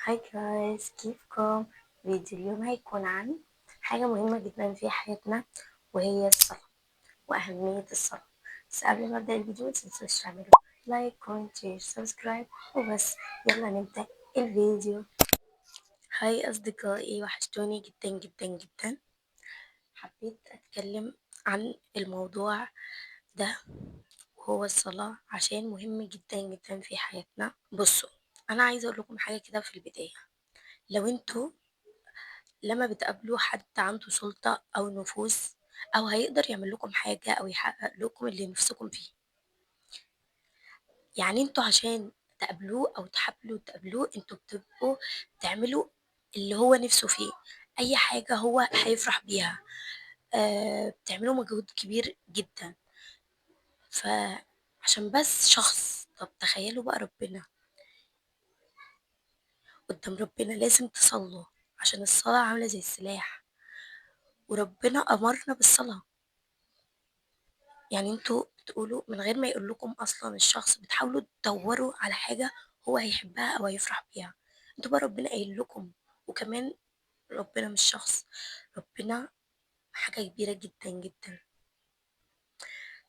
هاي جايز، كيفكم؟ فيديو اليوم هيكون عن حاجة مهمة جدا في حياتنا، وهي الصلاة وأهمية الصلاة. بس قبل ما أبدأ الفيديو متنسوش تعملوا لايك كومنت شير سبسكرايب وبس. يلا نبدأ الفيديو. هاي أصدقائي، وحشتوني جدا جدا جدا. حبيت أتكلم عن الموضوع ده وهو الصلاة عشان مهم جدا جدا في حياتنا. بصوا، أنا عايزة أقول لكم حاجة كده في البداية. لو انتوا لما بتقابلوا حد عنده سلطة أو نفوذ أو هيقدر يعمل لكم حاجة أو يحقق لكم اللي نفسكم فيه، يعني انتوا عشان تقابلوه أو تحاولوا تقابلوه انتوا بتبقوا تعملوا اللي هو نفسه فيه، أي حاجة هو هيفرح بيها. بتعملوا مجهود كبير جدا. فعشان بس شخص، طب تخيلوا بقى ربنا. قدام ربنا لازم تصلوا، عشان الصلاة عاملة زي السلاح، وربنا أمرنا بالصلاة. يعني انتوا بتقولوا من غير ما يقول لكم اصلا الشخص، بتحاولوا تدوروا على حاجة هو هيحبها او هيفرح بيها. انتوا بقى ربنا قايل لكم. وكمان ربنا مش شخص، ربنا حاجة كبيرة جدا جدا.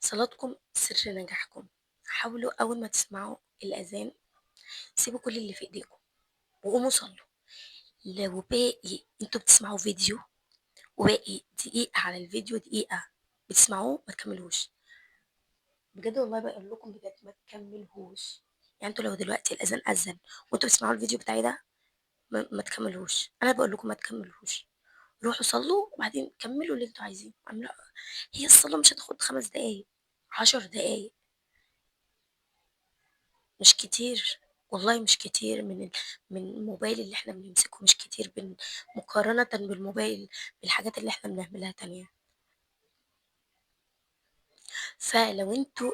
صلاتكم سر نجاحكم. حاولوا اول ما تسمعوا الاذان سيبوا كل اللي في ايديكم وقوموا صلوا. لو باقي انتوا بتسمعوا فيديو وباقي دقيقة على الفيديو، دقيقة بتسمعوه، ما تكملوش. بجد والله بقول لكم بجد ما تكملهوش. يعني انتوا لو دلوقتي الاذان اذن وانتوا بتسمعوا الفيديو بتاعي ده، ما تكملوش. انا بقول لكم ما تكملوش. روحوا صلوا وبعدين كملوا اللي انتوا عايزينه. هي الصلاة مش هتاخد 5 دقايق، 10 دقايق، مش كتير. والله مش كتير من الموبايل اللي احنا بنمسكه، مش كتير مقارنة بالموبايل، بالحاجات اللي احنا بنعملها تانية. فلو انتوا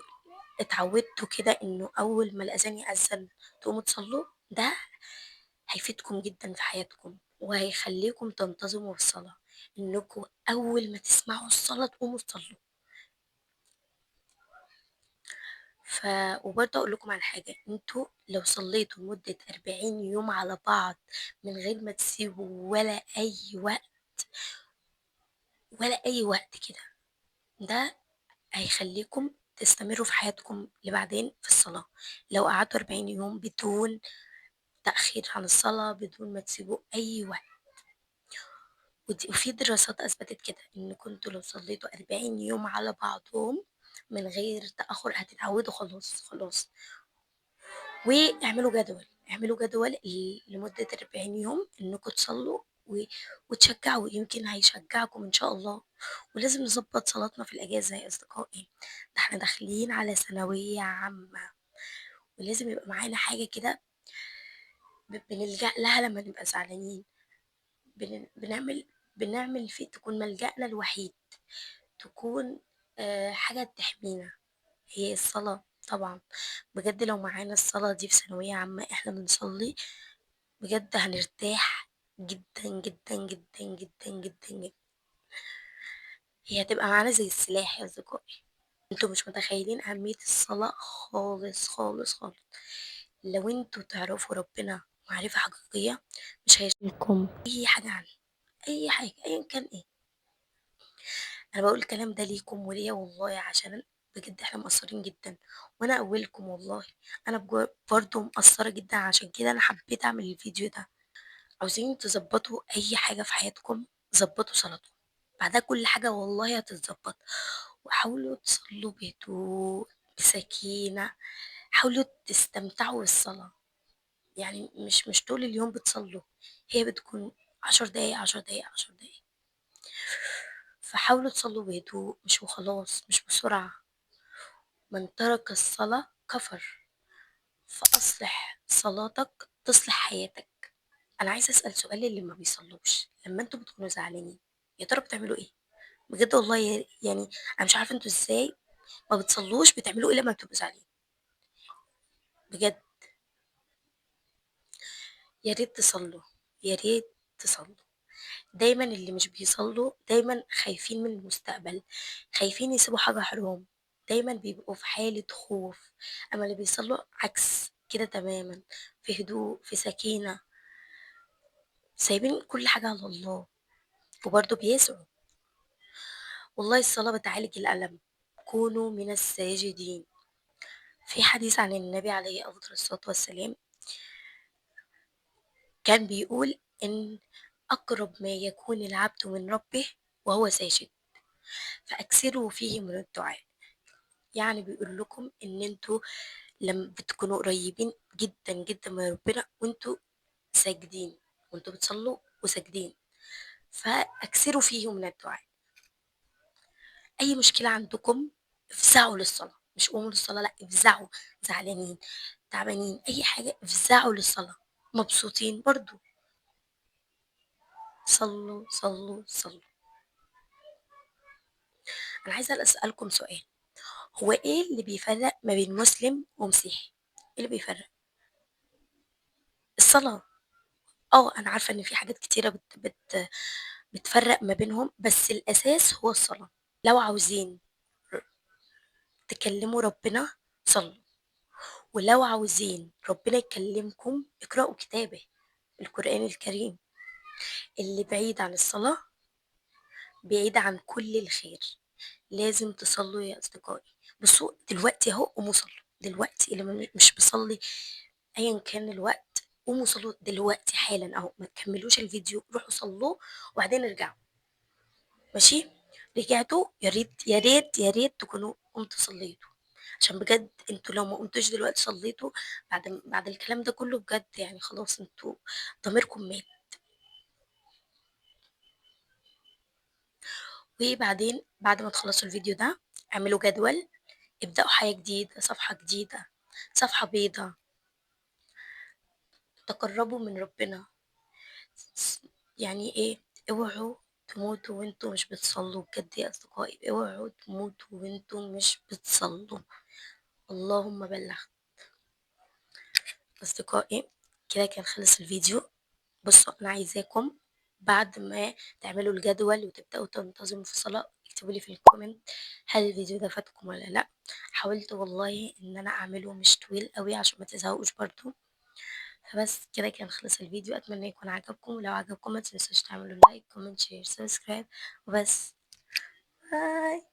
اتعودتوا كده انه اول ما الاذان يأذن تقوموا تصلوا، ده هيفيدكم جدا في حياتكم وهيخليكم تنتظموا بالصلاة. انكم اول ما تسمعوا الصلاة تقوموا تصلوا. ف وبرضه اقول لكم على حاجة، انتوا لو صليتوا مدة 40 يوم على بعض من غير ما تسيبوا ولا اي وقت كده، ده هيخليكم تستمروا في حياتكم لبعدين في الصلاة. لو قعدتوا 40 يوم بدون تأخير عن الصلاة، بدون ما تسيبوا أي وقت. وفي دراسات أثبتت كده إن كنتوا لو صليتوا 40 يوم على بعضهم من غير تأخر هتتعودوا خلاص خلاص. واعملوا جدول، اعملوا جدول لمدة 40 يوم إنكم تصلوا وتشجعوا، يمكن هيشجعكم إن شاء الله. ولازم نظبط صلاتنا في الأجازة يا أصدقائي. ده احنا داخلين على ثانوية عامة، ولازم يبقى معانا حاجة كده بنلجأ لها لما نبقى زعلانين. بنعمل فيه تكون ملجأنا الوحيد، تكون حاجة تحمينا، هي الصلاة طبعا. بجد لو معانا الصلاة دي في ثانوية عامة احنا بنصلي، بجد هنرتاح جدا جدا جدا جدا جدا جدا. هي هتبقى معانا زي السلاح يا أصدقائي. انتوا مش متخيلين أهمية الصلاة خالص خالص خالص. لو انتوا تعرفوا ربنا معرفة حقيقية مش هيشيلكم أي حاجة عنه، أي حاجة أيا كان ايه. انا بقول الكلام ده ليكم وليا والله، عشان بجد احنا مقصرين جدا، وانا اولكم والله. انا برضه مقصره جدا، عشان كده انا حبيت اعمل الفيديو ده. عاوزين تظبطوا اي حاجه في حياتكم، ظبطوا صلاتكم، بعدها كل حاجه والله هتتظبط. وحاولوا تصلوا بهدوء، بسكينه. حاولوا تستمتعوا بالصلاه. يعني مش طول اليوم بتصلوا، هي بتكون 10 دقايق 10 دقايق 10 دقايق. فحاولوا تصلوا بهدوء، مش وخلاص، مش بسرعة. من ترك الصلاة كفر، فأصلح صلاتك تصلح حياتك. أنا عايزة أسأل سؤال اللي ما بيصلوش، لما انتوا بتكونوا زعلانين يا ترى بتعملوا ايه؟ بجد والله يعني أنا مش عارفة انتوا ازاي ما بتصلوش، بتعملوا ايه لما بتبقوا زعلانين؟ بجد يا ريت تصلوا، يا ريت تصلوا. دايما اللي مش بيصلوا دايما خايفين من المستقبل، خايفين يسيبوا حاجة حرام، دايما بيبقوا في حالة خوف. أما اللي بيصلوا عكس كده تماما، في هدوء، في سكينة. سايبين كل حاجة على الله وبرضه بيسعوا. والله الصلاة بتعالج الألم، كونوا من الساجدين. في حديث عن النبي عليه أفضل الصلاة والسلام كان بيقول إن أقرب ما يكون العبد من ربه وهو ساجد، فأكثروا فيه من الدعاء. يعني بيقول لكم إن انتوا لما بتكونوا قريبين جدا جدا من ربنا وانتوا ساجدين، وانتوا بتصلوا وساجدين، فأكثروا فيه من الدعاء. أي مشكلة عندكم افزعوا للصلاة، مش قوموا للصلاة، لأ افزعوا، زعلانين تعبانين أي حاجة افزعوا للصلاة، مبسوطين برضو صلوا صلوا صلوا. أنا عايزة أسألكم سؤال، هو إيه اللي بيفرق ما بين مسلم ومسيحي؟ إيه اللي بيفرق؟ الصلاة. أنا عارفة إن في حاجات كتيرة بتفرق ما بينهم، بس الأساس هو الصلاة. لو عاوزين تكلموا ربنا صلوا، ولو عاوزين ربنا يكلمكم اقرأوا كتابه القرآن الكريم. اللي بعيد عن الصلاة بعيد عن كل الخير. لازم تصلوا يا أصدقائي. بصوا دلوقتي أهو قوموا صلوا دلوقتي، اللي مش بيصلي أيا كان الوقت قوموا صلوا دلوقتي حالا أهو، ما تكملوش الفيديو، روحوا صلوا وبعدين ارجعوا. ماشي؟ رجعتوا يا ريت يا ريت يا ريت تكونوا قمتوا صليتوا، عشان بجد انتوا لو ما قمتوش دلوقتي صليتوا بعد الكلام ده كله بجد يعني خلاص انتوا ضميركم مات. وبعدين بعد ما تخلصوا الفيديو ده اعملوا جدول، ابدأوا حياة جديدة، صفحة جديدة، صفحة بيضة، تقربوا من ربنا. يعني ايه؟ اوعوا تموتوا وانتوا مش بتصلوا بجد يا اصدقائي، اوعوا تموتوا وانتوا مش بتصلوا. اللهم بلغ. أصدقائي كده كان خلص الفيديو. بصوا أنا عايزاكم بعد ما تعملوا الجدول وتبدأوا تنتظموا في الصلاة اكتبوا لي في الكومنت هل الفيديو ده فاتكم ولا لأ. حاولت والله إن أنا أعمله مش طويل قوي عشان ما تزهقوش برضو. فبس كده كان خلص الفيديو، أتمنى يكون عجبكم، ولو عجبكم ما تنسوش تعملوا لايك كومنت شير سبسكرايب وبس. باي.